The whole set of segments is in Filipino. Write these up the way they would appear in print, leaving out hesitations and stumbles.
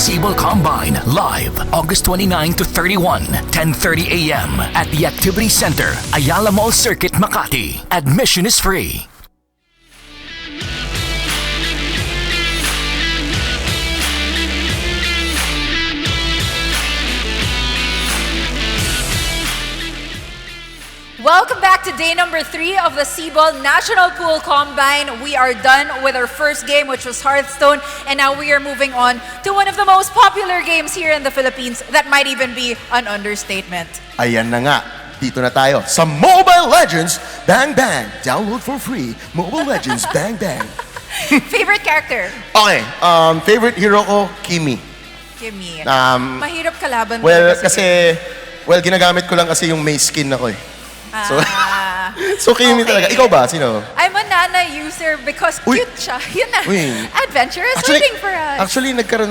Sibol Combine live August 29 to 31, 10:30 a.m. at the Activity Center, Ayala Mall Circuit, Makati. Admission is free. Welcome back to day number 3 of the Sibol National Pool Combine. We are done with our first game, which was Hearthstone, and now we are moving on to one of the most popular games here in the Philippines. That might even be an understatement. Ayan na nga, dito na tayo sa Mobile Legends Bang Bang. Download for free, Mobile Legends Bang Bang. Favorite character? Okay, favorite hero ko, Kimi. Kimi. Um, Mahirap kalaban. Well, talaga ginagamit ko lang kasi yung may skin ako eh. So Kimi okay. talaga. Ikaw ba? Sino? I'm a Nana user because cute siya. Yun na. Adventure is waiting for us. Actually, nagkaroon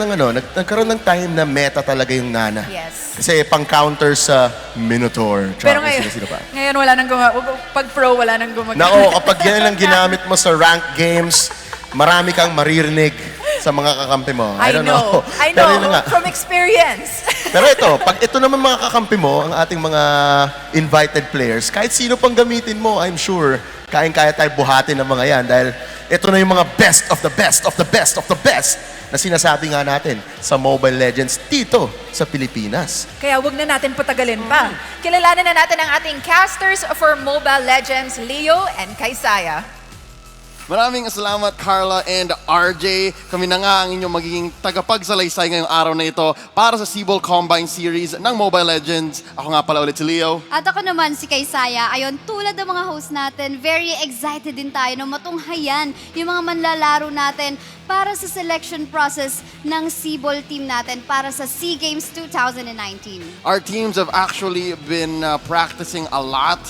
ng time na meta talaga yung Nana. Yes. Kasi pang-counter sa Minotaur. Pero ngayon, ngayon wala nang pag pro, wala nang gumagana. Nako, kapag yan ang ginamit mo sa ranked games, marami kang maririnig sa mga kakampi mo. I don't know. I know, from experience. Pero ito, pag ito naman mga kakampi mo, ang ating mga invited players, kahit sino pang gamitin mo, I'm sure, kayang-kaya tayo buhatin ng mga yan dahil ito na yung mga best of the best of the best of the best na sinasabi nga natin sa Mobile Legends dito sa Pilipinas. Kaya wag na natin patagalin pa. Kilalanin na natin ang ating casters for Mobile Legends, Leo and Kaisaya. Maraming salamat, Carla and RJ. Kami na nga ang inyong magiging tagapagsalaysay ngayong araw na ito para sa Sibol Combine Series ng Mobile Legends. Ako nga pala ulit si Leo. At ako naman si Kaisaya. Ayon, tulad ng mga host natin, very excited din tayo na matunghayan yung mga manlalaro natin para sa selection process ng Sibol team natin para sa SEA Games 2019. Our teams have actually been practicing a lot,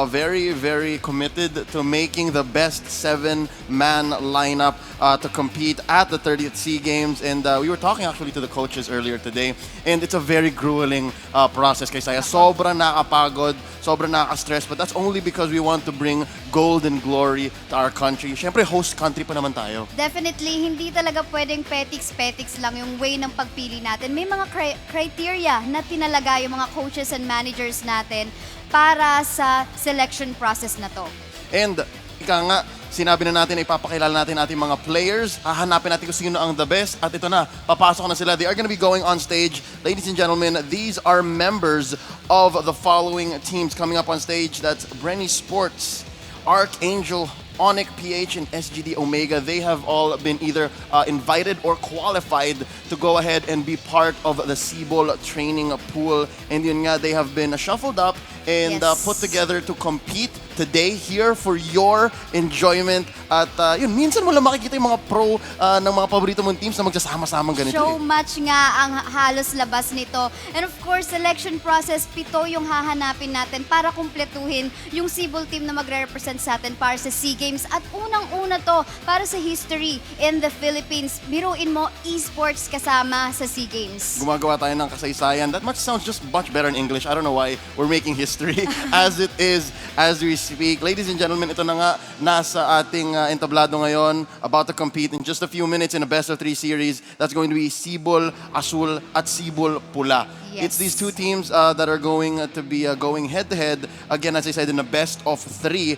very, very committed to making the best 7-man lineup to compete at the 30th SEA Games. And we were talking actually to the coaches earlier today, and it's a very grueling process. Kaya sobrang nakapagod, sobrang nakaka-stress, but that's only because we want to bring gold and glory to our country. Siyempre, host country pa naman tayo. Definitely, hindi talaga pwedeng petiks lang yung way ng pagpili natin. May mga criteria na tinalaga yung mga coaches and managers natin para sa selection process na to. And ika nga, sinabi na natin, ipapakilala natin ating mga players. Hahanapin natin kung sino ang the best. At ito na, papasok na sila. They are going to be going on stage. Ladies and gentlemen, these are members of the following teams coming up on stage. That's Brenny Sports, Archangel, Onyx PH, and SGD Omega. They have all been either invited or qualified to go ahead and be part of the Sibol training pool. And yun nga, they have been shuffled up and put together to compete today here for your enjoyment. At yun, minsan mo lang makikita yung mga pro ng mga paborito mong teams na magsasama-samang ganito. Show match nga ang halos labas nito. And of course, selection process, 7 yung hahanapin natin para kumpletuhin yung Sibol team na magre-represent sa atin para sa SEA Games. At unang-una to para sa history in the Philippines. Biruin mo, esports kasama sa SEA Games. Gumagawa tayo ng kasaysayan. That much sounds just much better in English. I don't know why we're making history as it is as we speak. Ladies and gentlemen, ito na nga nasa ating entablado ngayon, about to compete in just a few minutes in a best-of-3 series. That's going to be Sibol Azul at Sibol Pula. Yes. It's these two teams that are going to be going head-to-head, again, as I said, in a best-of-3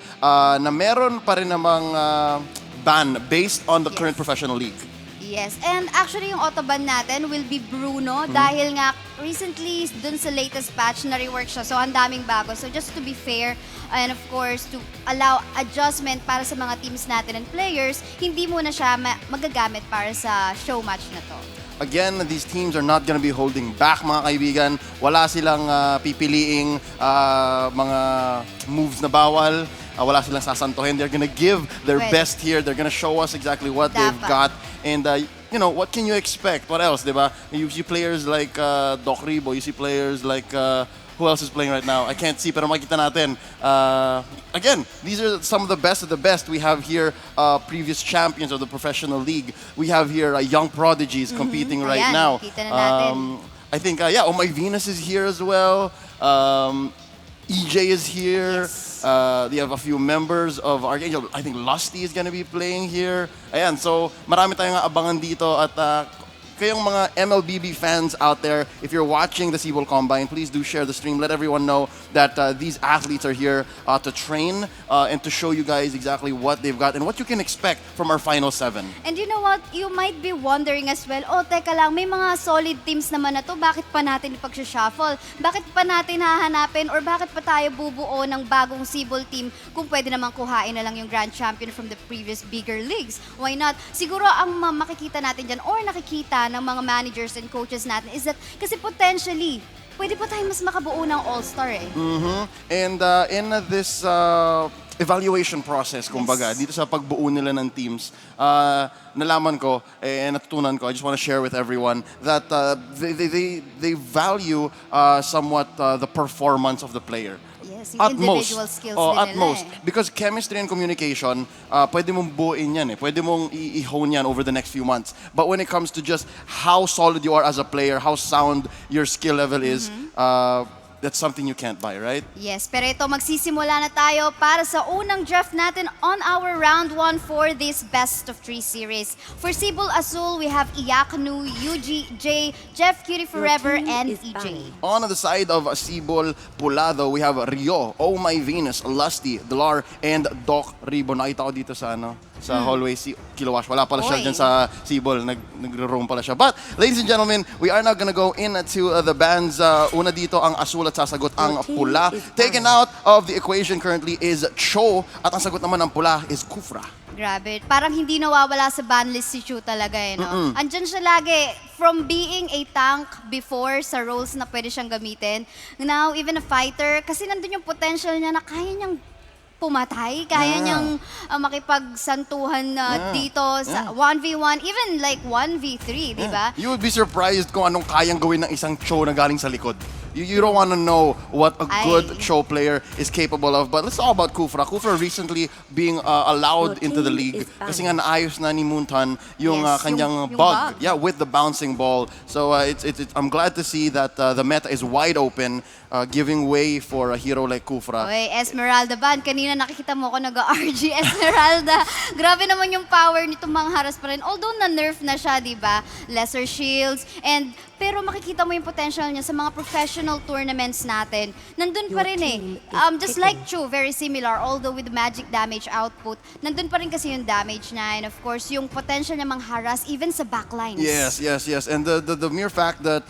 na meron pa rin namang ban based on the current professional league. Yes, and actually yung autoban natin will be Bruno dahil nga recently dun sa latest patch na rework siya, so ang daming bago. So just to be fair and of course to allow adjustment para sa mga teams natin and players, hindi muna siya magagamit para sa show match na to. Again, these teams are not gonna be holding back, mga kaibigan. Wala silang pipiliing mga moves na bawal. Wala silang sasantuhin. They're gonna give their best here. They're gonna show us exactly what they've got. And, you know, what can you expect? What else, diba? You see players like Doc Ribo. You see players like... who else is playing right now? I can't see, pero makita natin. Again, these are some of the best we have here, previous champions of the professional league. We have here young prodigies competing right now. Kita na natin. I think, Oh My Venus is here as well. EJ is here. Yes. They have a few members of Archangel. I think Lusty is gonna be playing here. Ayan, so marami tayong abangan dito at kayong mga MLBB fans out there, if you're watching the Sibol Combine, please do share the stream. Let everyone know that these athletes are here to train and to show you guys exactly what they've got and what you can expect from our final 7. And you know what? You might be wondering as well, oh, teka lang, may mga solid teams naman na to, bakit pa natin ipag-shuffle? Bakit pa natin hahanapin or bakit pa tayo bubuo ng bagong Sibol team kung pwede namang kuhain na lang yung grand champion from the previous bigger leagues? Why not? Siguro ang makikita natin dyan or nakikita ng mga managers and coaches natin is that kasi potentially, pwede pa tayo mas makabuo ng all-star eh. And in this evaluation process, kumbaga, dito sa pagbuo nila ng teams, nalaman ko, natutunan ko, I just want to share with everyone that they value somewhat the performance of the player. Yes, yung individual skills din at nila most. Because chemistry and communication, pwede mong buuin yan eh. Pwede mong i-hone yan over the next few months. But when it comes to just how solid you are as a player, how sound your skill level is, that's something you can't buy, right? Yes, pero ito magsisimula na tayo para sa unang draft natin on our round 1 for this best of 3 series. For Sibol Azul, we have Iyaknu, UGJ, Jeff Cutie Forever, and EJ. On the side of Sibol Pulado, we have Rio, Oh My Venus, Lusty, Delar, and Doc Ribo. Nakita ko dito sa sa hallway Kilowash. Wala pala siya Oy. dyan sa Sibol. Nagro-roam pala siya. But, ladies and gentlemen, we are now gonna go into the bands. Una dito ang Azul at sasagot ang Pula. Taken out of the equation currently is Cho at ang sagot naman ng Pula is Kufra. Grabe, parang hindi nawawala sa ban list si Chu talaga eh, no? Andyan siya lagi, from being a tank before sa roles na pwede siyang gamitin, now even a fighter, kasi nandun yung potential niya na kaya niyang pumatay, kaya niyang makipagsantuhan dito sa 1v1, even like 1v3, di ba? You would be surprised kung anong kayang gawin ng isang Cho na galing sa likod. You don't want to know what a good Cho player is capable of. But let's talk about Kufra. Kufra recently being allowed into the league kasi nga naayos na ni Moontan yung Yes, kanyang yung bug. bug. Yeah, with the bouncing ball. So I'm glad to see that the meta is wide open, giving way for a hero like Kufra. Oy, Esmeralda ban. Kanina nakikita mo ako nag-RG Esmeralda. Grabe naman yung power nito mangharas pa rin. Although na-nerf na siya, di ba? Lesser shields. Pero makikita mo yung potential niya sa mga professional tournaments natin. Nandun pa rin eh. Just like Chu, very similar. Although with magic damage output, nandun pa rin kasi yung damage niya. And of course, yung potential niya mangharas even sa backlines. Yes. And the mere fact that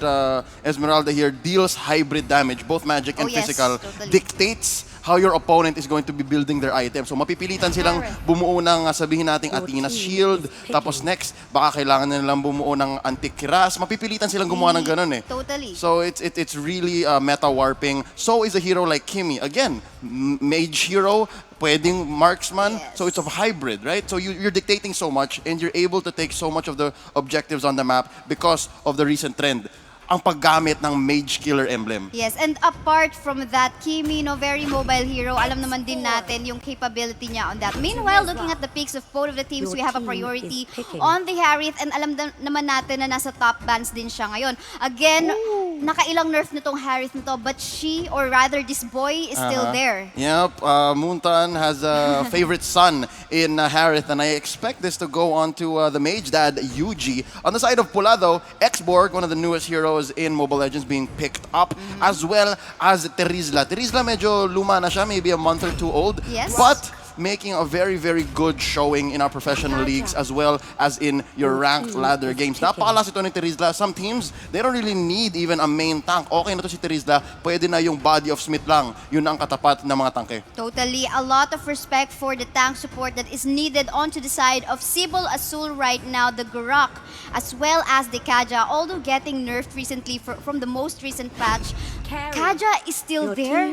Esmeralda here deals hybrid damage, both magic and yes, physical, totally. dictates how your opponent is going to be building their item. So mapipilitan silang bumuo ng sabihin nating Athena's Shield, tapos next, baka kailangan na nilang bumuo ng Antikiras. Mapipilitan silang gumawa ng ganun eh. Totally. So it's really meta warping. So is a hero like Kimi. Again, mage hero, pwedeng marksman. Yes. So it's a hybrid, right? So you're dictating so much and you're able to take so much of the objectives on the map because of the recent trend. Ang paggamit ng mage killer emblem. Yes, and apart from that, Kimi, no, very mobile hero. Alam naman din natin yung capability niya on that. Meanwhile, looking at the picks of both of the teams, we have a priority on the Harith and alam naman natin na nasa top bans din siya ngayon. Again, nakailang nerf nitong Harith nito, but she, or rather this boy, is still there. Yep, Moontan has a favorite son in Harith, and I expect this to go on to the mage dad, Yuji. On the side of Pula, though, X-Borg, one of the newest heroes in Mobile Legends, being picked up, as well as Terizla. Terizla medyo luma na siya, maybe a month or 2 old, Yes. but making a very, very good showing in our professional leagues as well as in your ranked ladder games. Napakalas ito ni Terizla. Some teams, they don't really need even a main tank. Okay na to si Terizla, pwede na yung body of Smith lang. Yun ang katapat ng mga tangke. Totally. A lot of respect for the tank support that is needed onto the side of Sibol Azul right now, the Gurok, as well as the Kaja, although getting nerfed recently from the most recent patch. Kaja is still there,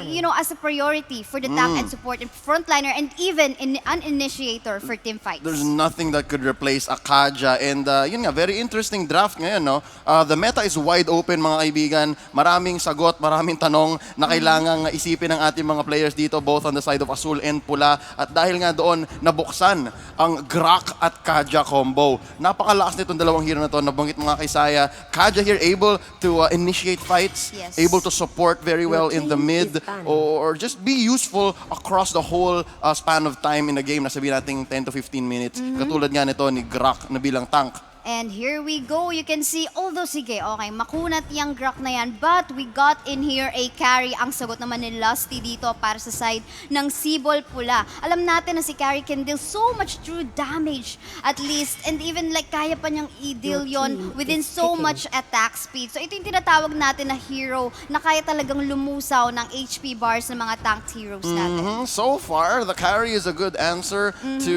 you know, as a priority for the tank and support and frontliner and even an initiator for team fights. There's nothing that could replace a Kaja. And yun nga, very interesting draft ngayon, no? The meta is wide open, mga kaibigan. Maraming sagot, maraming tanong na kailangang isipin ng ating mga players dito, both on the side of Azul and Pula. At dahil nga doon, nabuksan ang Grak at Kaja combo. Napakalakas nitong dalawang hero na to. Nabanggit mga kay Saya. Kaja here able to initiate fights, Yes. able to support very well in the mid, or just be useful across the whole span of time in the game na sabihin natin 10 to 15 minutes. Katulad nga nito ni Grak na bilang tank. And here we go. You can see, although sige, okay, makunat yung Grok na yan. But we got in here a carry. Ang sagot naman ni Lusty dito para sa side ng Sibol Pula. Alam natin na si carry can deal so much true damage at least. And even like kaya pa niyang i-deal yon within so much attack speed. So ito yung tinatawag natin na hero na kaya talagang lumusaw ng HP bars ng mga tanked heroes natin. So far, the carry is a good answer to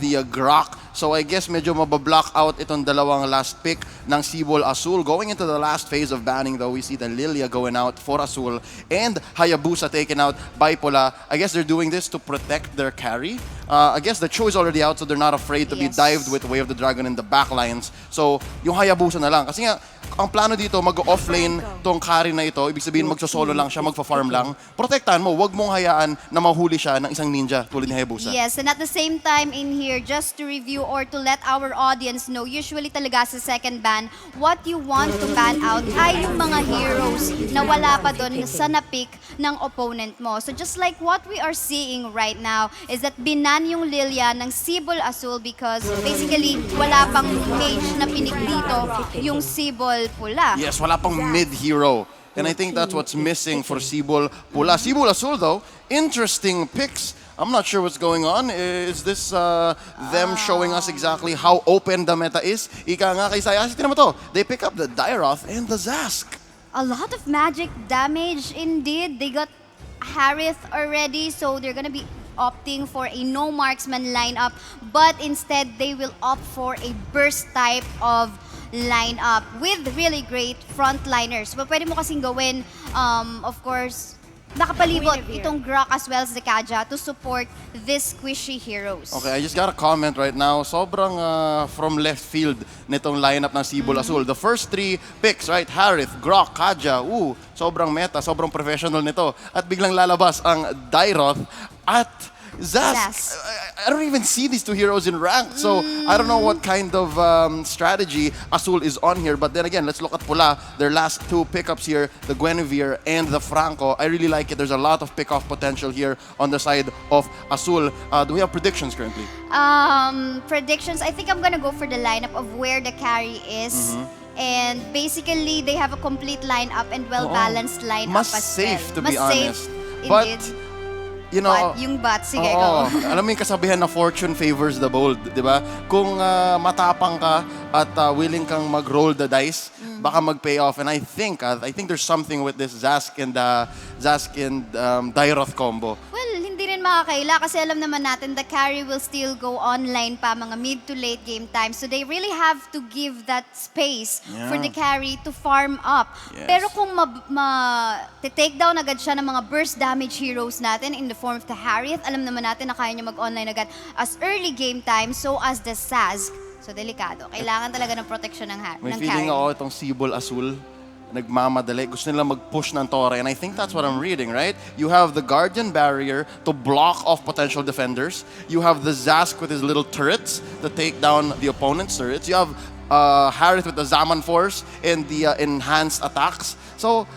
the Grok. So I guess medyo mabablock out itong dalawang last pick ng Sibol Azul. Going into the last phase of banning though, we see the Lilia going out for Azul and Hayabusa taken out by Pula. I guess they're doing this to protect their carry. I guess the Cho is already out, so they're not afraid to be dived with Way of the Dragon in the backlines. So yung Hayabusa na lang. Kasi nga, ang plano dito, mag-offlane tong carry na ito. Ibig sabihin, magso-solo lang siya, magfa-farm lang. Protektahan mo, wag mong hayaan na mahuli siya ng isang ninja tulad ni Hayabusa. Yes, and at the same time in here, just to review or to let our audience know, usually talaga sa second ban, what you want to ban out ay yung mga heroes na wala pa doon sa na-pick ng opponent mo. So just like what we are seeing right now is that binan yung Lilia ng Sibol Azul because basically wala pang mage na pinik dito yung Sibol Pula. Yes, wala pang mid-hero. And I think that's what's missing for Sibol Pula. Sibol Azul though, interesting picks. I'm not sure what's going on. Is this them showing us exactly how open the meta is? Ika nga kay Sayas, tingnan mo to. They pick up the Dairoth and the Zask. A lot of magic damage indeed. They got Harith already, so they're gonna be opting for a no marksman lineup, but instead they will opt for a burst type of lineup with really great frontliners. Well, pwede mo kasing gawin, of course, nakapalibot itong Grok as well as the Kaja to support these squishy heroes. Okay, I just got a comment right now. Sobrang from left field nitong lineup ng Sibol Azul. The first three picks, right? Harith, Grok, Kaja. Sobrang meta, sobrang professional nito. At biglang lalabas ang Dairoth at Zask. I don't even see these two heroes in rank, so I don't know what kind of strategy Azul is on here. But then again, let's look at Pula. Their last two pickups here, the Guinevere and the Franco. I really like it. There's a lot of pick-off potential here on the side of Azul. Do we have predictions currently? Predictions, I think I'm gonna go for the lineup of where the carry is. And basically, they have a complete lineup and well-balanced lineup Mas as safe, well. to Mas be honest. safe, But, indeed. you know, Yung bat, sige, oo, go. alam mo yung kasabihan na fortune favors the bold, di ba? Kung matapang ka at willing kang mag-roll the dice, baka mag-pay off. And I think there's something with this Zask and Dairoth combo. Well, hindi rin makakaila kasi alam naman natin the carry will still go online pa mga mid to late game time. So they really have to give that space for the carry to farm up. Yes. Pero kung take down agad siya ng mga burst damage heroes natin in the form of the Harriet, alam naman natin na kaya niya mag-online agad as early game time, so as the Sask. So delikado. Kailangan talaga ng protection ng May carry. feeling ako itong Sibol Azul, nagmamadali. Gusto nila mag-push ng Tore. And I think that's what I'm reading, right? You have the Guardian Barrier to block off potential defenders. You have the Zask with his little turrets to take down the opponent's turrets. You have Harith with the Zaman Force and the enhanced attacks. So,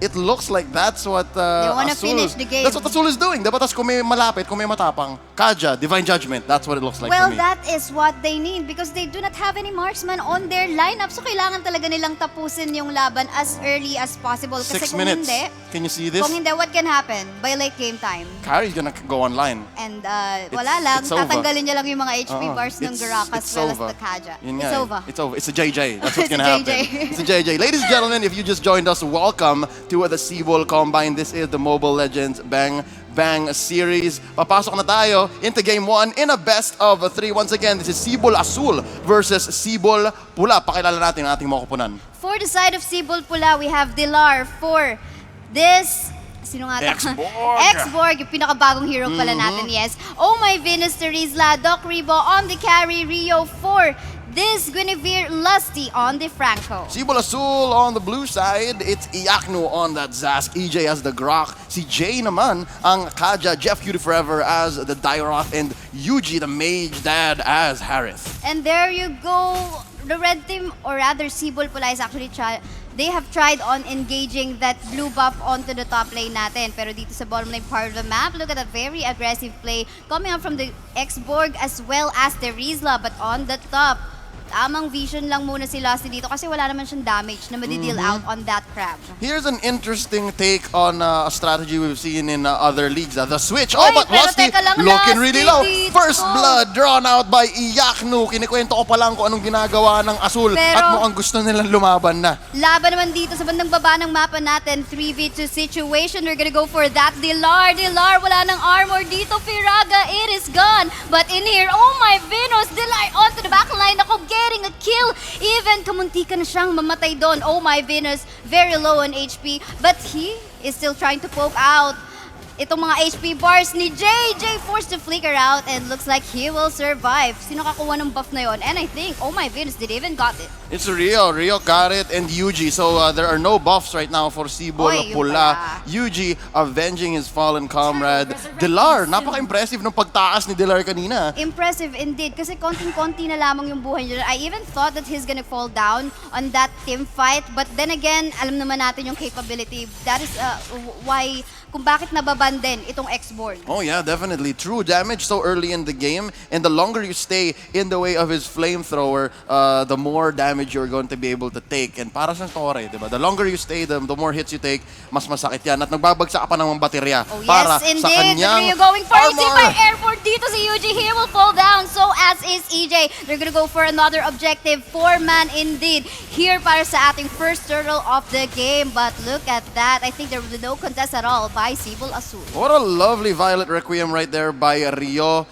it looks like that's what They wanna Azul, finish the game. That's what Azul is doing. Diba? Tapos kung may malapit, kung may matapang, Kaja, Divine Judgment. That's what it looks like Well, to me. that is what they need because they do not have any marksman on their lineup. So, kailangan talaga nilang tapusin yung laban as early as possible. Kasi 6 kung minutes. hindi, Can you see this? what can happen by late game time? Carrie's gonna go online. And wala lang, it's over. tatanggalin niya lang yung mga HP bars ng It's- Garak as it's well over. as the Kaja. Yun It's nga eh. over. It's over. It's a JJ. That's what's It's a gonna happen. JJ. It's a JJ. Ladies and gentlemen, if you just joined us, welcome to the Sibol Combine. This is the Mobile Legends Bang Bang series. Papasok na tayo into game 1 in a best of 3. Once again, this is Sibol Azul versus Sibol Pula. Pakilala natin ang ating mga kupunan. For the side of Sibol Pula, we have Dilar for this... Sino nga ito? X-Borg. X-Borg, yung pinakabagong hero pala natin, yes. Oh my Venus, Terizla, Doc Ribo on the carry, Rio for this Guinevere, Lusty on the Franco. Sibol Azul on the blue side, it's Iaknu on that Zask, EJ as the Grok, si Jay naman ang Kaja, Jeff Cutie Forever as the Dairoth, and Yuji the Mage Dad as Harith. And there you go. The red team, or rather Sibol Pula is actually they have tried on engaging that blue buff onto the top lane natin. Pero dito sa bottom lane part of the map, look at that very aggressive play coming up from the X-Borg as well as the Rizla. But on the top, Tamang vision lang muna si Lusty dito kasi wala naman siyang damage na madi-deal out on that crab. Here's an interesting take on a strategy we've seen in other leagues. The switch. Oy, But pero Lusty teka lang, looking Lusty really low. dito. First blood drawn out by Iyaknu. Kinikwento ko pa lang kung anong ginagawa ng Azul Pero- at mukhang gusto nilang lumaban na. Laban naman dito sa bandang baba ng mapa natin, 3v2 situation. We're gonna go for that. Dilar, wala ng armor dito. Firaga, it is gone. But in here, oh my Venus, Dilar onto the backline. Ako, getting a kill. Even kamuntika na siyang mamatay doon. Oh my Venus, very low on HP. But he is still trying to poke out itong mga HP bars ni JJ, forced to flicker out and looks like he will survive. Sino kakuha ng buff na yon? And I think, oh my Venus, did even got it. It's Rio got it, and Yuji. So there are no buffs right now for Sibol Oy, yun Pula. pala. Yuji avenging his fallen comrade. Dilar, napaka-impressive ng pagtaas ni Dilar kanina. Impressive indeed, kasi konting-konti na lamang yung buhay niya. I even thought that he's gonna fall down on that team fight, but then again, alam naman natin yung capability. That is why, kung bakit nababan din itong X-Born. Oh yeah, definitely. True damage so early in the game, and the longer you stay in the way of his flamethrower, the more damage you're going to be able to take. And para sa Torre, diba? The longer you stay, the more hits you take, mas masakit yan. At nagbabagsak ka pa ng mga baterya Oh para yes, sa indeed. kanyang Rio going for it. armor. By airport dito si Yuji. He will fall down. So as is EJ. They're gonna go for another objective. 4-man indeed. Here para sa ating first turtle of the game. But look at that. I think there will be no contest at all by Sibol Azul. What a lovely Violet Requiem right there by Rio.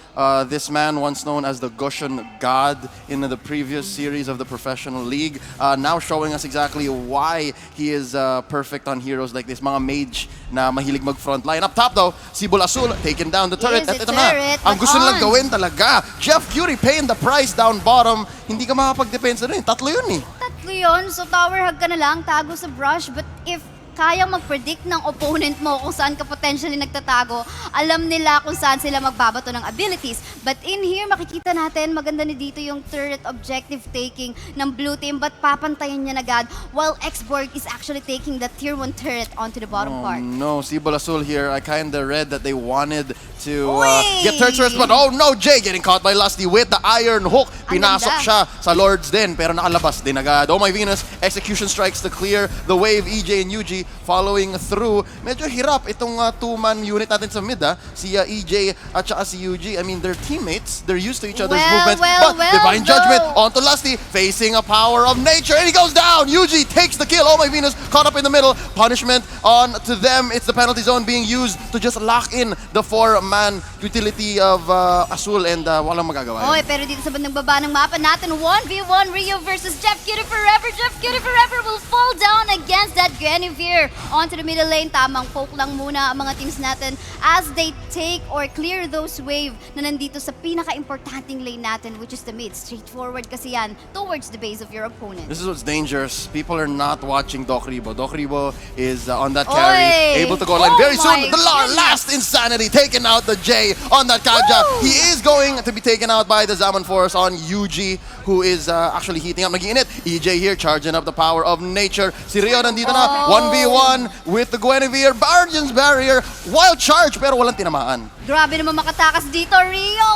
This man, once known as the Goshen God in the previous series of the Professional League, now showing us exactly why he is perfect on heroes like this. Mga mage na mahilig mag-frontline. Up top though, Sibol Azul taking down the turret. Yes, At the ito na, turret, ang but gusto nilang on. gawin talaga. Jeff Curie paying the price down bottom. Hindi ka makapag-depensa rin. Tatlo yun eh. Tatlo yun. So tower hug ka na lang, tago sa brush. But if kayang mag-predict ng opponent mo kung saan ka potentially nagtatago, alam nila kung saan sila magbabato ng abilities. But in here, makikita natin, maganda ni dito yung turret objective taking ng blue team, but papantayan niya agad while Xborg is actually taking the tier 1 turret onto the bottom part. No, Sibol Azul here. I kinda read that they wanted to Oy! get third first, but oh no, Jay getting caught by Lusty with the iron hook. Ang Pinasok ganda. siya sa Lords din, pero nakalabas din agad. Oh my Venus, execution strikes to clear the wave. EJ and Yuji following through. Medyo hirap itong two-man unit natin sa mid, si EJ at saka si Yuji. I mean, they're teammates. They're used to each other's movements. But Divine Judgment onto Lusty, facing a power of nature, and he goes down. Yuji takes the kill. Oh my Venus, caught up in the middle. Punishment on to them. It's the penalty zone being used to just lock in the 4-man utility of Azul, and walang magagawa. Oy, pero dito sa bandang baba ng mapa natin, 1v1 Rio versus Jeff Cutie Forever. Jeff Cutie Forever will fall down against that Guinevere. Onto the middle lane, tamang poke lang muna ang mga teams natin as they take or clear those wave na nandito sa pinaka-importanting lane natin, which is the mid. Straightforward kasi yan towards the base of your opponent. This is what's dangerous. People are not watching Doc Ribo. Doc Ribo is on that carry, Oy! able to go online very Oh soon. my The goodness. last Insanity taking out the J on that Kaja. Woo! He is going to be taken out by the Zaman Force on UG, who is actually heating up. Nag-init. EJ here charging up the power of nature. Si Rio nandito na. 1v1 with the Guinevere. Guardian's Barrier. Wild charge pero walang tinamaan. Grabe naman makatakas dito. Rio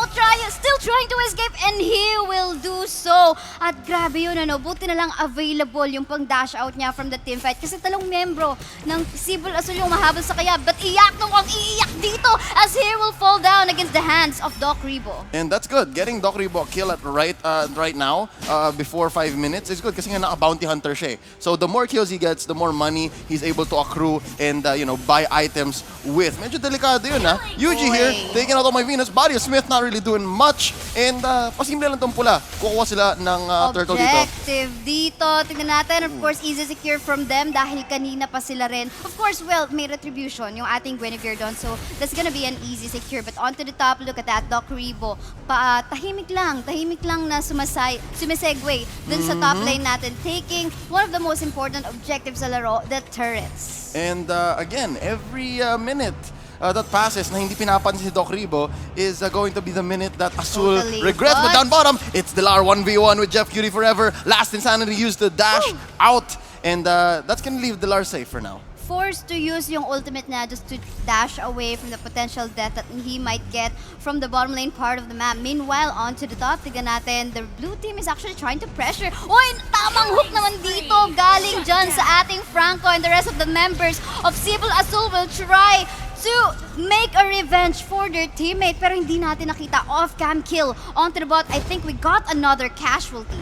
still trying to escape and he will do so. At grabe yun, buti na lang available yung pang dash out niya from the team fight kasi talong membro ng Sibol Azul yung mahabol sa kaya. But iyak nung ang iiyak dito as he will fall down against the hands of Doc Ribo. And that's good. Getting Doc Ribo a kill at right now, before 5 minutes, is good kasi nga naka-bounty hunter siya eh. So the more kills he gets, the more money he's able to accrue and buy items with. Medyo delikado yun Yuji here, taking out all my Venus. Body of Smith not really doing much. And pasimple lang tong pula. Kukuha sila ng turtle dito. Objective dito. Tingnan natin. Of course, easy secure from them dahil kanina pa sila rin. Of course, well, may retribution yung ating Guinevere doon. So, that's gonna be an easy secure. But onto the top, look at that. Doc Ribo. Tahimik lang na sumisegue dun sa top lane natin. Taking one of the most important objectives sa laro, the turrets. And again, every minute that passes na hindi pinapansin si Doc Ribo is going to be the minute that Azul Totally. regrets. But But- down bottom, it's Dilar 1v1 with Jeff Cutie Forever. Last Insanity used to dash out. And that's going to leave Dilar safe for now. forced to use yung ultimate na just to dash away from the potential death that he might get from the bottom lane part of the map. Meanwhile, onto the top, tignan natin, the blue team is actually trying to pressure. Oy, tamang hook naman dito, galing dyan sa ating Franco, and the rest of the members of Sibol Azul will try to make a revenge for their teammate, pero hindi natin nakita off-cam kill onto the bot. I think we got another casualty.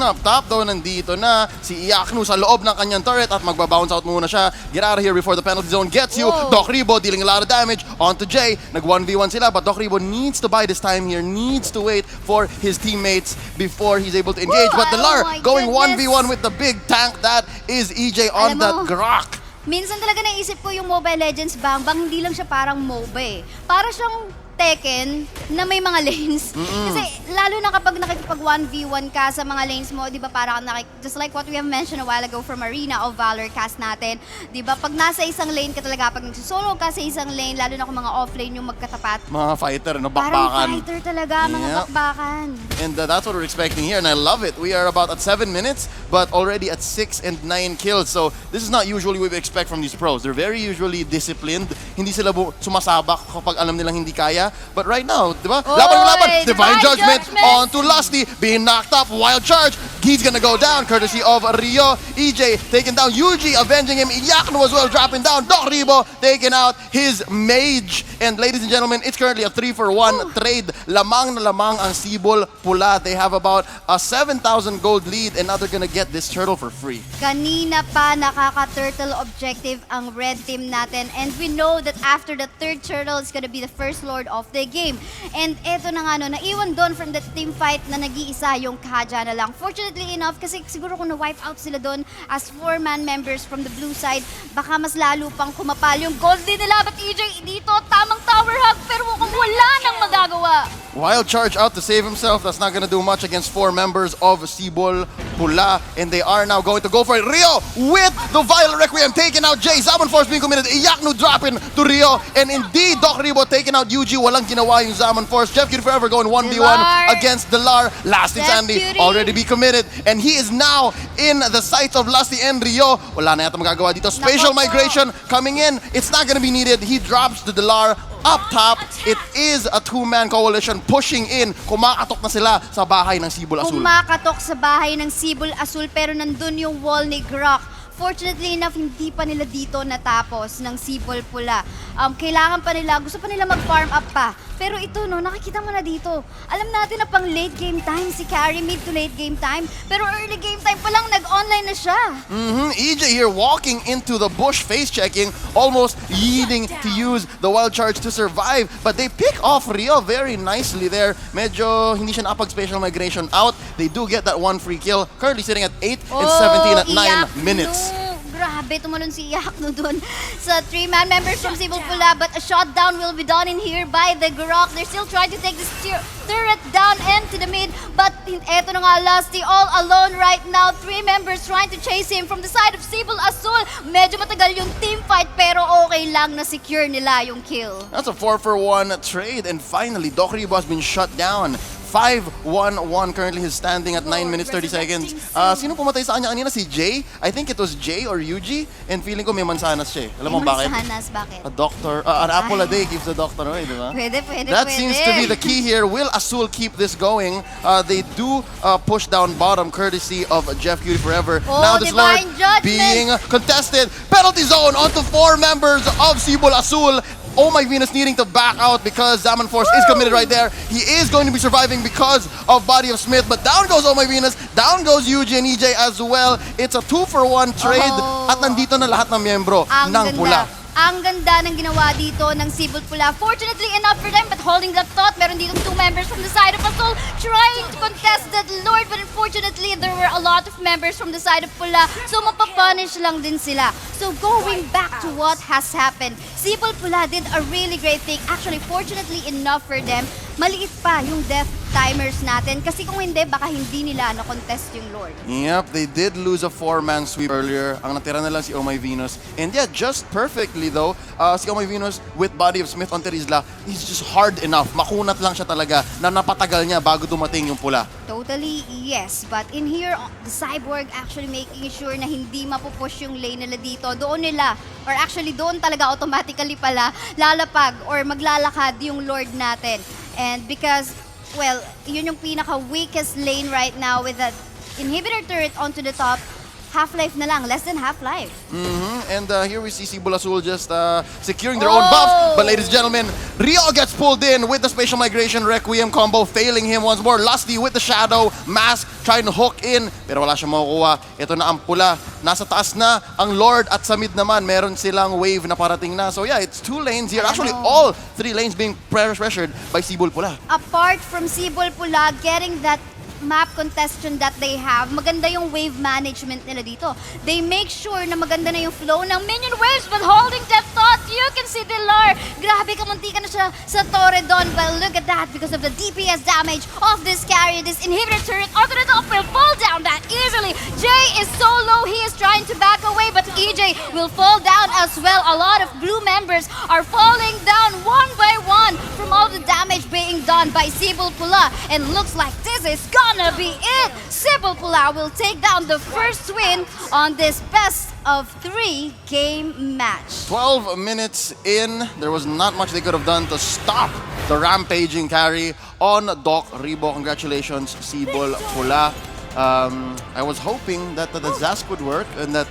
Up top daw nandito na si Iaknu sa loob ng kanyang turret at magbabounce out muna siya. Get out of here before the penalty zone gets you. Whoa. Doc Ribo dealing a lot of damage onto Jay. Nag 1v1 sila, but Doc Ribo needs to buy this time here, needs to wait for his teammates before he's able to engage. Woo! But the Oh Lar my going goodness. 1v1 with the big tank. That is EJ on Alam that mo, Grok. Minsan talaga naisip ko yung Mobile Legends Bang hindi lang siya parang MOBA eh. Para siyang Tekken na may mga lanes. Kasi lalo na kapag nakikipag 1v1 ka sa mga lanes mo, di ba parang just like what we have mentioned a while ago from Arena of Valor cast natin, di ba pag nasa isang lane ka talaga, pag nagsisolo ka sa isang lane, lalo na kung mga offlane yung magkatapat, Mga fighter, no, parang bakbakan. fighter talaga, mga Yep. bakbakan. And that's what we're expecting here, and I love it. We are about at 7 minutes, but already at 6 and 9 kills. So this is not usually what we expect from these pros. They're very usually disciplined. Hindi sila sumasabak kapag alam nilang hindi kaya. But right now, di ba? Laban! Divine Judgment onto Lusty, being knocked up. Wild Charge. He's gonna go down, courtesy of Rio. EJ taking down Yuji, avenging him. Iaknu as well, dropping down. Doc Ribo taking out his mage. And ladies and gentlemen, it's currently a 3-for-1 trade. Lamang na lamang ang Sibol Pula. They have about a 7,000 gold lead, and now they're gonna get this turtle for free. Kanina pa nakaka-turtle objective ang red team natin, and we know that after the third turtle, it's gonna be the first lord of the game. And eto na nga no, naiwan doon from the team fight na nag-iisa yung Kaja na lang. Fortunately enough, kasi siguro kung na-wipe out sila doon as 4-man members from the blue side, baka mas lalo pang kumapal yung gold din nila. But EJ, dito, tamang tower hug, pero mukhang wala nang magagawa. Wild Charge out to save himself. That's not gonna do much against 4 members of Sibol Pula. And they are now going to go for it. Rio with the Violent Requiem taking out Jay. Zaman Force being committed. Iaknu dropping to Rio. And indeed, Doc Ribo taking out Yuji. Walang ginawa yung Zaman Force. Jeff Cutie Forever going 1v1 Delar. against Delar. Lasting Jeff Sandy Cutie. already be committed. And he is now in the sights of Lusty and Rio. Wala na yata magagawa dito. Spatial Nako po. migration coming in. It's not gonna be needed. He drops the Delar. Up top, it is a 2-man coalition pushing in. Kumakatok na sila sa bahay ng Sibol Azul. Kumakatok sa bahay ng Sibol Azul, pero nandun yung wall ni Grok. Fortunately enough, hindi pa nila dito natapos ng Sibol Pula. Kailangan pa nila, gusto pa nila mag-farm up pa. Pero ito, no, nakikita mo na dito. Alam natin na pang late game time si Carry, mid to late game time. Pero early game time pa lang, nag-online na siya. EJ here walking into the bush, face checking, almost needing to use the Wild Charge to survive. But they pick off Rio very nicely there. Medyo hindi siya napag-special migration out. They do get that one free kill. Currently sitting at 8 and 17 at 9 minutes. Grabe, tumalon si Iaknu dun sa 3-man members from Sibol Pula, but a shutdown will be done in here by the Grok. They're still trying to take this turret down into the mid, but eto na nga, Lusty all alone right now. 3 members trying to chase him from the side of Sibol Azul. Medyo matagal yung team fight, pero okay lang na secure nila yung kill. That's a 4-for-1 trade, and finally, Doc Ribo has been shut down. 5-1-1 currently he's standing at 9 minutes 30 seconds. Sino pumatay sa kanya kanina? Si Jay? I think it was Jay or Yuji. And feeling ko may mansanas siya. Alam mo bakit? Mansanas, bakit? A doctor, an apple a day keeps the doctor away, di ba? Pwede. That seems to be the key here. Will Azul keep this going? They do push down bottom courtesy of Jeff Cutie Forever. Oh, Now this Lord Divine Judgment. being contested. Penalty zone onto 4 members of Sibol Azul. Oh My Venus needing to back out because Zaman Force is committed right there. He is going to be surviving because of Body of Smith, but down goes Oh My Venus, down goes Yuji and EJ as well. It's a 2-for-1 trade at nandito na lahat ng miyembro ng Pula. Ang ganda ng ginawa dito ng Sibol Pula. Fortunately enough for them, but holding that thought, meron dito 2 members from the side of Azul trying to contest that Lord, but unfortunately, there were a lot of members from the side of Pula, so mapapunish lang din sila. So going back to what has happened, Sibol Pula did a really great thing. Actually, fortunately enough for them, maliit pa yung death timers natin. Kasi kung hindi, baka hindi nila na-contest yung Lord. Yep, they did lose a 4-man sweep earlier. Ang natira na lang si Oh My Venus. And yeah, just perfectly though, si Oh My Venus with body of Smith on Terizla, he's just hard enough. Makunat lang siya talaga na napatagal niya bago dumating yung pula. Totally, yes. But in here, the Cyborg actually making sure na hindi mapupush yung lane nila dito. Doon nila, or actually doon talaga automatically pala, lalapag or maglalakad yung Lord natin. And because, well, yun yung pinaka-weakest lane right now with the inhibitor turret onto the top. Half-life na lang, less than half-life. And here we see Sibol Azul just securing their own buffs. But ladies and gentlemen, Rio gets pulled in with the Spatial Migration Requiem combo, failing him once more. Lusty with the Shadow Mask, trying to hook in, pero wala siyang makukuha. Ito na ang pula. Nasa taas na ang Lord at sa mid naman, meron silang wave na parating na. So yeah, it's 2 lanes here. Actually, all 3 lanes being pressured by Sibol Pula. Apart from Sibol Pula getting that map contestation that they have, maganda yung wave management nila dito. They make sure na maganda na yung flow ng minion waves, but holding that thought, you can see Dilar. Grabe, kamunti ka na siya sa torre doon. But look at that, because of the DPS damage of this carrier, this inhibitor turret onto the top will fall down that easily. Jay is so low, he is trying to back away, but EJ will fall down as well. A lot of blue members are falling down one by one from all the damage being done by Sibol Pula. And looks like this is gonna be it. Sibol Pula will take down the first win on this best of 3 game match. 12 minutes in, there was not much they could have done to stop the rampaging carry on Doc Ribo. Congratulations, Sibol Pula. I was hoping that the Zask would work and that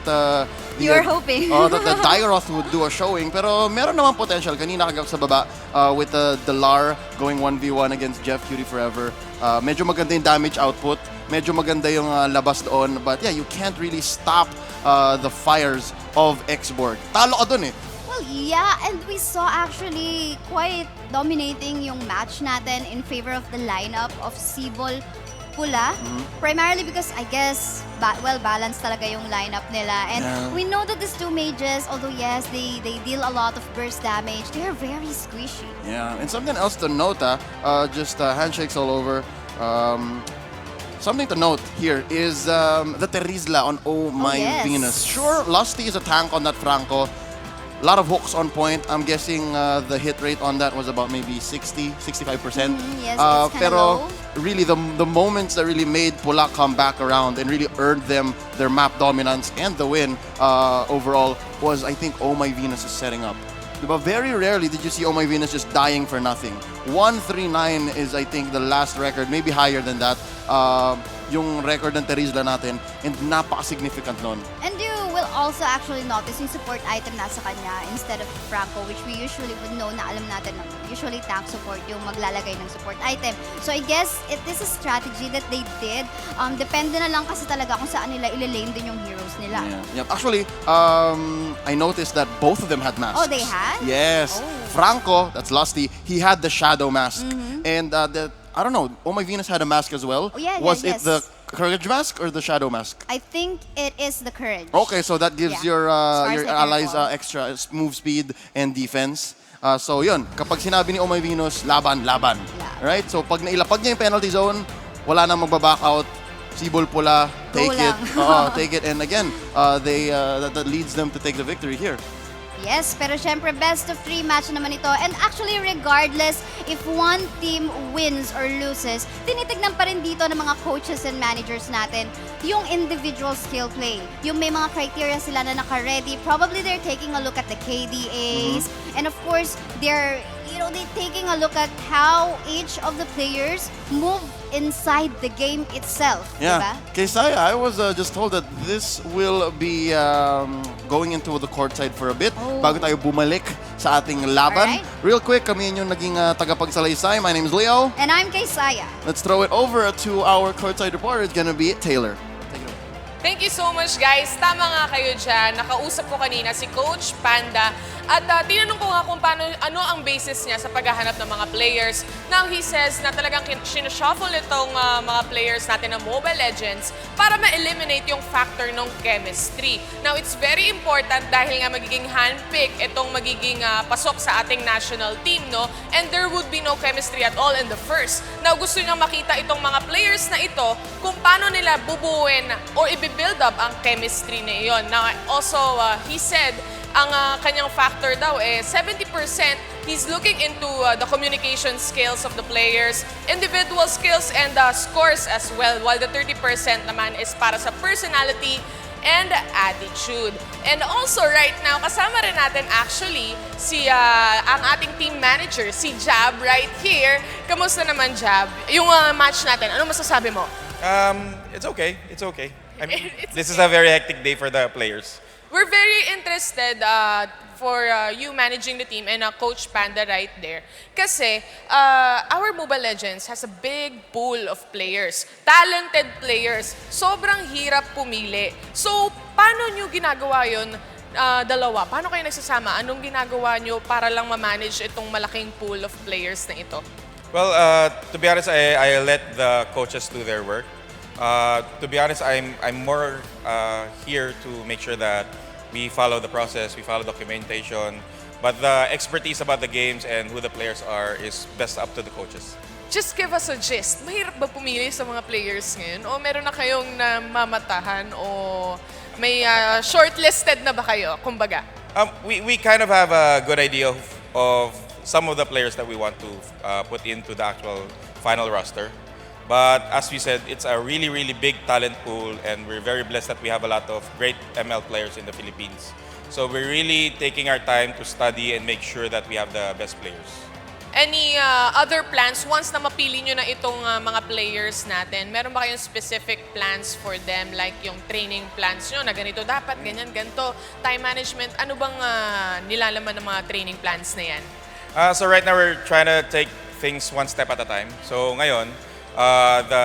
You're hoping. that the Dairoth would do a showing. Pero meron naman potential. Kanina kagab sa baba with the Lar going 1v1 against Jeff Cutie Forever. Medyo maganda yung damage output. Medyo maganda yung labas doon. But yeah, you can't really stop the fires of X-Borg. Talo ka dun eh. Well, yeah, and we saw actually quite dominating yung match natin in favor of the lineup of Sibol Pula. Primarily because I guess, well-balanced talaga yung lineup nila. And we know that these 2 mages, although yes, they deal a lot of burst damage, they're very squishy. Yeah, and something else to note, just handshakes all over. Something to note here is the Terizla on Oh My yes. Venus. Sure, Lusty is a tank on that Franco. A lot of hooks on point. I'm guessing the hit rate on that was about maybe 60, 65%. Yes, it's kinda pero low. really, the moments that really made Pula come back around and really earned them their map dominance and the win overall was, I think, Oh My Venus is setting up. Diba? Very rarely did you see Oh My Venus just dying for nothing. 139 is, I think, the last record, maybe higher than that, yung record ng Terizla natin, and napaka-significant nun. And you will also actually notice yung support item nasa kanya instead of Franco, which we usually would know na alam natin na usually tank support yung maglalagay ng support item. So I guess this is a strategy that they did. Depende na lang kasi talaga kung saan nila ililane din yung heroes nila. Yeah. Yep. Actually, I noticed that both of them had masks. Oh, they had? Yes. Oh. Franco, that's Lusty, he had the Shadow Mask. And I don't know, Oh My Venus had a mask as well. Oh, yeah, Was yes. it the Courage Mask or the Shadow Mask? I think it is the courage. Okay, so that gives Yeah. your As far as I can allies recall. extra move speed and defense. So yun, kapag sinabi ni Oh My Venus, laban. Right? So pag nailapag niya yung penalty zone, wala nang magbaback out. Sibol Pula, take it. lang. Take it. And again, that leads them to take the victory here. Yes, pero syempre best of 3 match naman ito. And actually regardless if one team wins or loses, tinitignan pa rin dito ng mga coaches and managers natin yung individual skill play. Yung may mga criteria sila na naka-ready. Probably they're taking a look at the KDAs. And of course, they're taking a look at how each of the players move inside the game itself. Yeah. Diba? Kaysaya, I was just told that this will be going into the courtside for a bit bago tayo bumalik sa ating laban. Alright. Real quick, kami yung naging tagapagsalaysay. My name is Leo. And I'm Kaysaya. Let's throw it over to our courtside reporter. It's gonna be Taylor. Take it away. Thank you so much, guys. Tama nga kayo dyan. Nakausap ko kanina si Coach Panda At tinanong ko nga kung ano ang basis niya sa paghahanap ng mga players. Now, he says na talagang sinushuffle itong mga players natin ng Mobile Legends para ma-eliminate yung factor ng chemistry. Now, it's very important dahil nga magiging handpick itong magiging pasok sa ating national team, no? And there would be no chemistry at all in the first. Now, gusto niya makita itong mga players na ito kung paano nila bubuuin or i-build up ang chemistry na iyon. Now, also, he said, ang kanyang factor daw 70% he's looking into the communication skills of the players, individual skills, and scores as well, while the 30% naman is para sa personality and attitude. And also right now, kasama rin natin actually ang ating team manager, si Jab right here. Kamusta naman, Jab? Yung match natin, ano masasabi mo? It's okay. It's okay. I mean, this is a very hectic day for the players. We're very interested for you managing the team and Coach Panda right there. Kasi our Mobile Legends has a big pool of players, talented players. Sobrang hirap pumili. So, paano nyo ginagawa yun? Dalawa, paano kayo nagsasama? Anong ginagawa nyo para lang ma-manage itong malaking pool of players na ito? Well, to be honest, I let the coaches do their work. To be honest, I'm more here to make sure that we follow the process, we follow documentation, but the expertise about the games and who the players are is best up to the coaches. Just give us a gist. Mahirap ba pumili sa mga players ngayon? O meron na kayong namamatahan? O may shortlisted na ba kayo, kumbaga? We kind of have a good idea of some of the players that we want to put into the actual final roster. But as we said, it's a really, really big talent pool, and we're very blessed that we have a lot of great ML players in the Philippines. So we're really taking our time to study and make sure that we have the best players. Any other plans once na mapili nyo na itong mga players natin? Meron ba kayong specific plans for them? Like yung training plans nyo na ganito dapat, ganyan, ganito, time management. Ano bang nilalaman ng mga training plans na yan? So right now we're trying to take things one step at a time. So ngayon,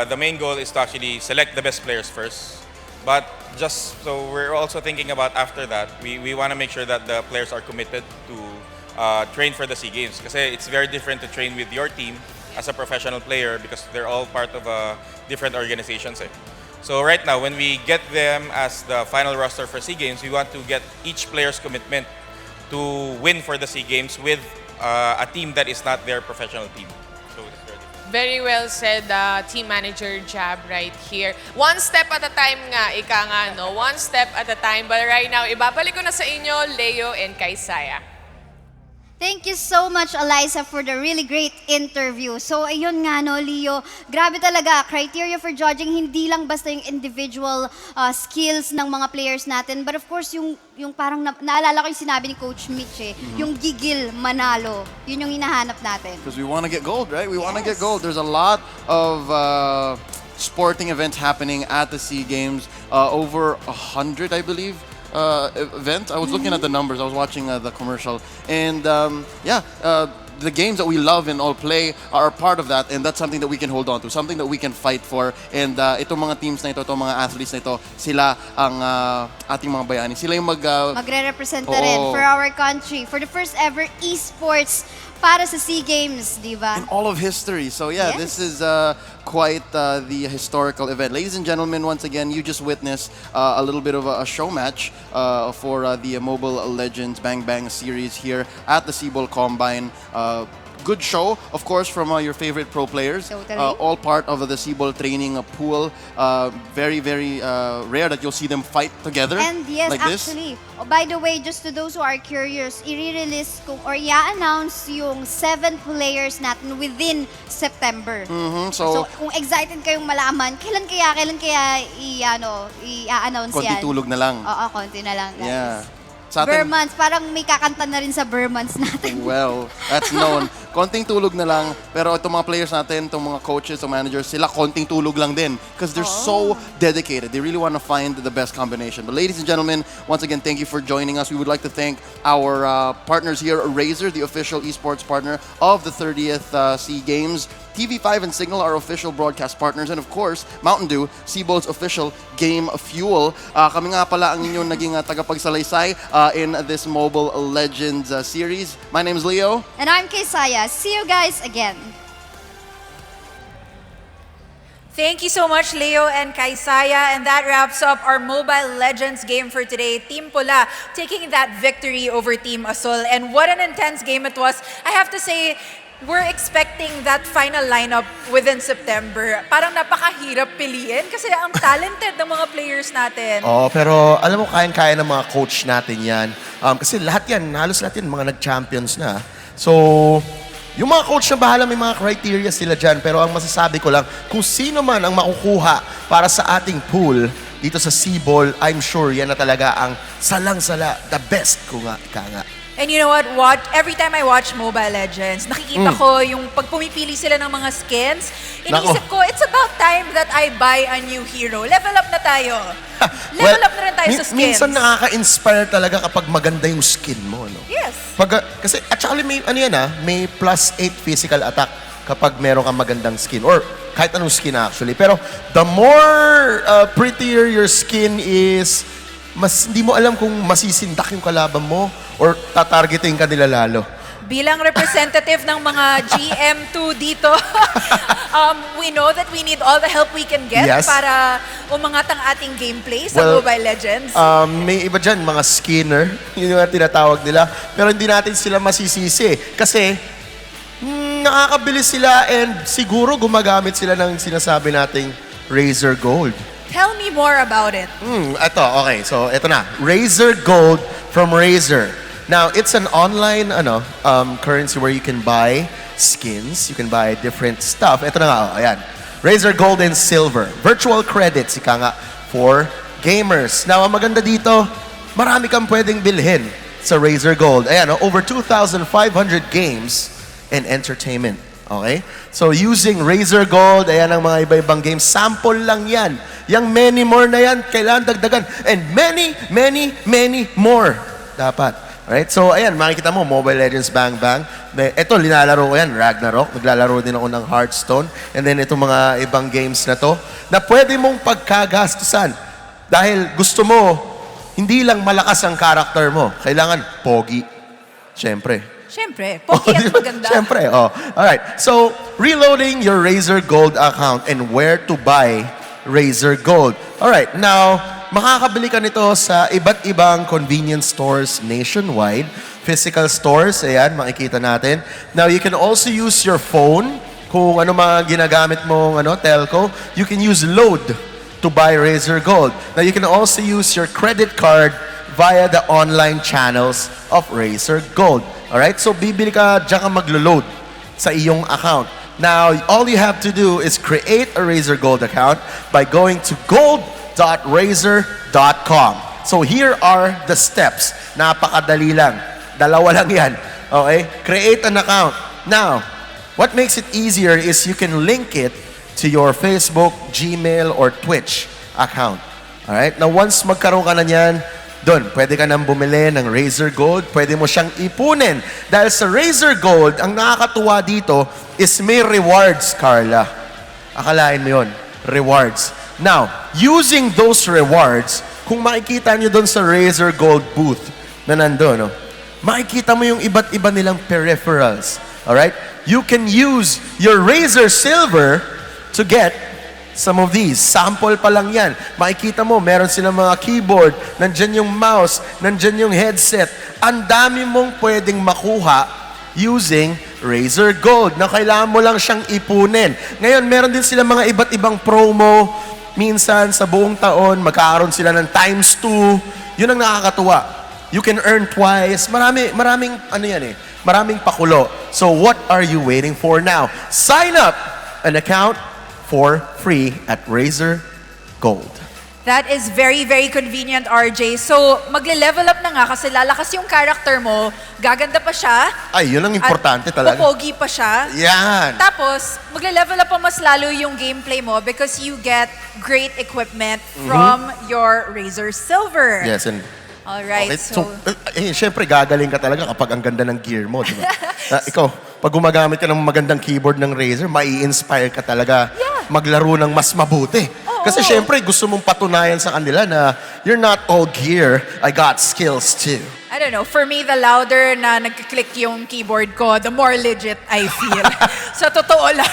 the main goal is to actually select the best players first. But just so we're also thinking about after that, we want to make sure that the players are committed to train for the SEA Games. Kasi it's very different to train with your team as a professional player because they're all part of different organizations. So right now, when we get them as the final roster for SEA Games, we want to get each player's commitment to win for the SEA Games with a team that is not their professional team. So it's very different. Very well said, team manager Jab right here. One step at a time nga, ika nga, no? One step at a time. But right now, ibabalik ko na sa inyo, Leo and Kaysaya. Thank you so much, Eliza, for the really great interview. So, ayun nga, no, Leo, grabe talaga. Criteria for judging, hindi lang basta yung individual skills ng mga players natin. But of course, yung parang naalala ko yung sinabi ni Coach Mitch, yung gigil manalo. Yun yung hinahanap natin. Because we want to get gold, right? We want to get gold. There's a lot of sporting events happening at the SEA Games. Over 100, I believe. Event. I was looking at the numbers. I was watching the commercial, and the games that we love and all play are part of that, and that's something that we can hold on to, something that we can fight for. And itong mga teams na ito, itong mga athletes na ito, sila ang ating mga bayani. Sila yung magre-represent na rin for our country for the first ever esports para sa SEA Games, di ba? In all of history. So yeah, Yes. this is quite the historical event. Ladies and gentlemen, once again, you just witnessed a little bit of a show match for the Mobile Legends Bang Bang series here at the Sibol Combine. Good show, of course, from your favorite pro players. Totally. All part of the Sibol training pool. Very, very rare that you'll see them fight together. And yes, like actually, by the way, just to those who are curious, i-release or i-announce yung 7 players natin within September. So kung excited kayong malaman, kailan kaya i-announce yan? konti tulog na lang. Oo, konti na lang, guys. Yeah. Sa atin, Burmans, parang may kakanta na rin sa Burmans natin. well, that's known. Konting tulog na lang, pero itong mga players natin, itong mga coaches, itong managers, sila konting tulog lang din because they're so dedicated. They really want to find the best combination. But ladies and gentlemen, once again, thank you for joining us. We would like to thank our partners here, Razer, the official esports partner of the 30th SEA Games. TV5 and Signal are official broadcast partners. And of course, Mountain Dew, Sibol's official game fuel. Kami nga pala ang inyong naging tagapagsalaysay in this Mobile Legends series. My name is Leo. And I'm Kaysaya. See you guys again. Thank you so much, Leo and Kaysaya. And that wraps up our Mobile Legends game for today. Team Pula taking that victory over Team Azul. And what an intense game it was. I have to say, we're expecting that final lineup within September. Parang napakahirap piliin kasi ang talented ng mga players natin. Oh, pero alam mo, kayang-kaya ng mga coach natin yan. Kasi lahat yan, halos lahat yan, mga nag-champions na. So, yung mga coach na bahala, may mga criteria sila dyan. Pero ang masasabi ko lang, kung sino man ang makukuha para sa ating pool dito sa Sibol, I'm sure yan na talaga ang salang-sala, the best ko nga, ika nga. And you know what? Every time I watch Mobile Legends, nakikita ko yung pag pumipili sila ng mga skins, iniisip ko, it's about time that I buy a new hero. Level up na tayo. Level up na rin tayo sa skins. Minsan nakaka-inspire talaga kapag maganda yung skin mo, no? Yes. Kasi actually may, may +8 physical attack kapag meron kang magandang skin. Or kahit anong skin actually. Pero the more prettier your skin is, mas hindi mo alam kung masisindak yung kalaban mo or tatargeting ka nila lalo. Bilang representative ng mga GM2 dito, we know that we need all the help we can get para umangat ang ating gameplay sa Mobile Legends. May iba dyan, mga skinner, yun yung tinatawag nila. Pero hindi natin sila masisisi kasi nakakabilis sila and siguro gumagamit sila ng sinasabi nating Razor Gold. Tell me more about it. Okay. So, ito na. Razor Gold from Razor. Now, it's an online currency where you can buy skins. You can buy different stuff. Ito na nga, ayan. Razor Gold and Silver. Virtual credits, ika nga, for gamers. Now, ang maganda dito, marami kang pwedeng bilhin sa Razor Gold. Ayan, over 2,500 games and entertainment. Okay? So, using Razor Gold, ayan ang mga iba-ibang games. Sample lang yan. Yang many more na yan, kailangan dagdagan. And many, many, many more. Dapat. Alright? So, ayan, makikita mo, Mobile Legends Bang Bang. Ito, linalaro ko yan, Ragnarok. Naglalaro din ako ng Hearthstone. And then, itong mga ibang games na to, na pwede mong pagkagastusan. Dahil gusto mo, hindi lang malakas ang character mo. Kailangan, pogi. Siyempre. Pogi at maganda. Siyempre, Alright, so reloading your Razor Gold account and where to buy Razor Gold. Alright, now, makakabili ka nito sa iba't ibang convenience stores nationwide. Physical stores, ayan, makikita natin. Now, you can also use your phone. Kung ano mga ginagamit mong telco, you can use Load to buy Razor Gold. Now, you can also use your credit card via the online channels of Razor Gold. Alright? So, bibili ka, dyan ka maglo-load sa iyong account. Now, all you have to do is create a Razor Gold account by going to gold.razor.com. So, here are the steps. Napakadali lang. Dalawa lang yan. Okay? Create an account. Now, what makes it easier is you can link it to your Facebook, Gmail, or Twitch account. Alright? Now, once magkaroon ka na yan, doon, pwede ka nang bumili ng Razor Gold. Pwede mo siyang ipunin. Dahil sa Razor Gold, ang nakakatuwa dito is may rewards, Carla. Akalain mo yun, rewards. Now, using those rewards, kung makikita nyo doon sa Razor Gold booth na nandun, makikita mo yung iba't iba nilang peripherals. Alright? You can use your Razor Silver to get some of these. Sample pa lang yan. Makikita mo, meron silang mga keyboard, nandyan yung mouse, nandyan yung headset. Ang dami mong pwedeng makuha using Razor Gold na kailangan mo lang siyang ipunin. Ngayon, meron din silang mga iba't ibang promo. Minsan, sa buong taon, magkakaroon sila ng ×2. Yun ang nakakatuwa. You can earn twice. Maraming pakulo. So, what are you waiting for now? Sign up an account for free at Razor Gold. That is very, very convenient, RJ. So, magle-level up na nga kasi lalakas yung character mo, gaganda pa siya. Ay, yun ang importante talaga. Popogi pa siya. Yan. Tapos, magle-level up pa mas lalo yung gameplay mo because you get great equipment from your Razor Silver. Yes, and alright, okay, so syempre gagaling ka talaga kapag ang ganda ng gear mo, di ba? Ikaw, pag gumagamit ka ng magandang keyboard ng Razer, mai-inspire ka talaga maglaro ng mas mabuti. Kasi syempre, gusto mong patunayan sa kanila na you're not all gear, I got skills too. I don't know, for me, the louder na nag-click yung keyboard ko, the more legit I feel. Sa totoo lang.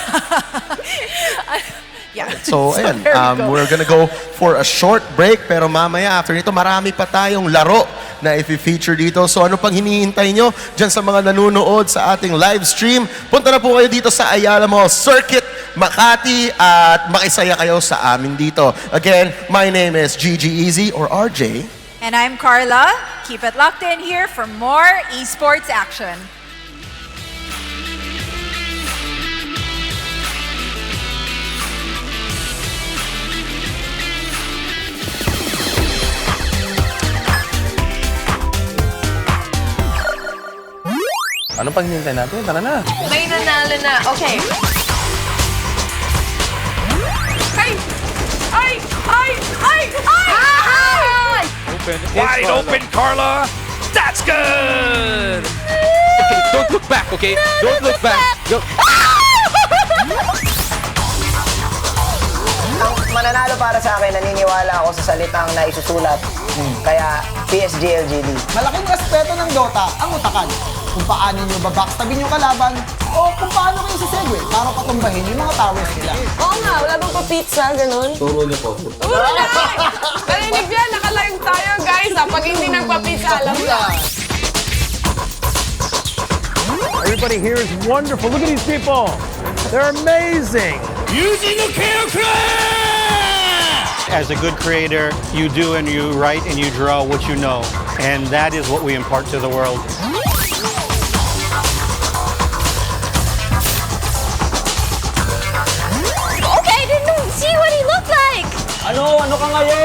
Yeah. So, ayan, there we go. we're gonna go for a short break, pero mamaya after nito, marami pa tayong laro na i-feature dito. So, ano pang hinihintay nyo dyan sa mga nanonood sa ating live stream? Punta na po kayo dito sa Ayala Mall Circuit, Makati, at makisaya kayo sa amin dito. Again, my name is Gigi Easy or RJ. And I'm Carla. Keep it locked in here for more esports action. Ano pang hinihintay natin? Tara na. May nanalo na. Okay. Ay! Ay! Ay! Ay! Ay! Wide open, Carla. That's good. Okay, don't look back, okay? Don't look back. Ang mananalo para sa akin, naniniwala ako sa salitang na isusulat. Kaya PSG LGD. Malaking respeto ng Dota ang utakan. Kung paano nyo babackstabin yung kalaban o kung paano kayo sisegue para patumbahin yung mga towers nila. Oo nga, wala bang pa-pizza, ganun? Turo na po. Turo na! Narinig yan, naka-live tayo, guys. Pag hindi nagpa-pizza, alam na. Everybody here is wonderful. Look at these people. They're amazing. Using a character! As a good creator, you do and you write and you draw what you know. And that is what we impart to the world. Okay, I didn't see what he looked like. Ano ka ngayon?